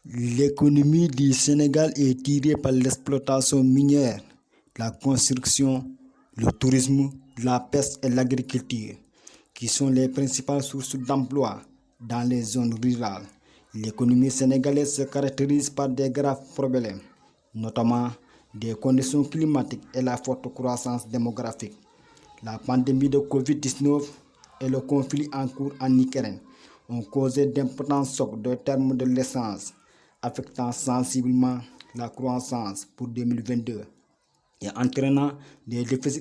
L'économie du Sénégal est tirée par l'exploitation minière, la construction, le tourisme, la pêche et l'agriculture, qui sont les principales sources d'emploi dans les zones rurales. L'économie sénégalaise se caractérise par des graves problèmes, notamment des conditions climatiques et la forte croissance démographique. La pandémie de Covid-19 et le conflit en cours en Ukraine ont causé d'importants chocs de termes de l'essence, affectant sensiblement la croissance pour 2022 et entraînant des déficits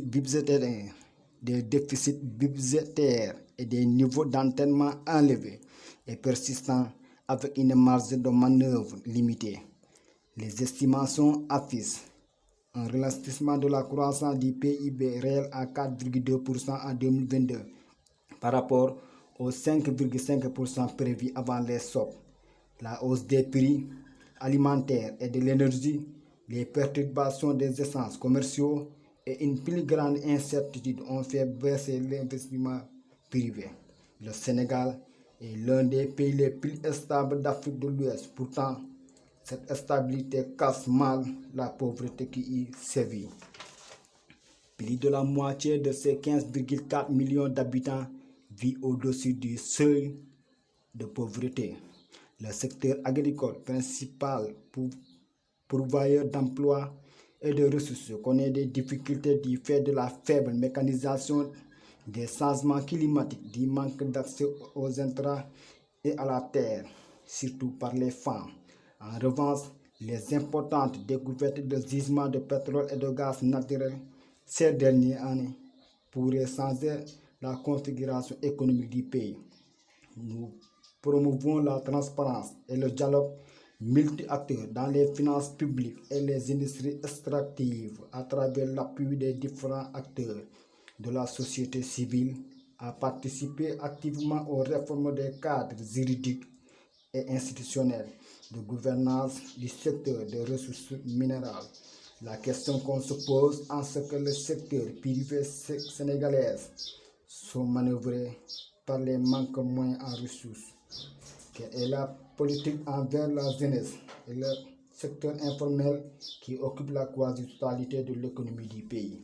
budgétaires et des niveaux d'endettement élevés et persistants avec une marge de manœuvre limitée. Les estimations affichent un ralentissement de la croissance du PIB réel à 4,2% en 2022 par rapport aux 5,5% prévus avant les chocs. La hausse des prix alimentaires et de l'énergie, les perturbations des essences commerciaux et une plus grande incertitude ont fait baisser l'investissement privé. Le Sénégal est l'un des pays les plus stables d'Afrique de l'Ouest. Pourtant, cette stabilité cache mal la pauvreté qui y sévit. Plus de la moitié de ces 15,4 millions d'habitants vit au-dessus du seuil de pauvreté. Le secteur agricole, principal pourvoyeur d'emplois et de ressources, connaît des difficultés du fait de la faible mécanisation, des changements climatiques, du manque d'accès aux intrants et à la terre, surtout par les femmes. En revanche, les importantes découvertes de gisements de pétrole et de gaz naturel ces dernières années pourraient changer la configuration économique du pays. Nous promouvons la transparence et le dialogue multi-acteurs dans les finances publiques et les industries extractives à travers l'appui des différents acteurs de la société civile à participer activement aux réformes des cadres juridiques et institutionnels de gouvernance du secteur des ressources minérales. La question qu'on se pose en ce que le secteur privé sénégalais sont manœuvrés par les manques moyens en ressources. Quelle est la politique envers la jeunesse et le secteur informel qui occupe la quasi-totalité de l'économie du pays?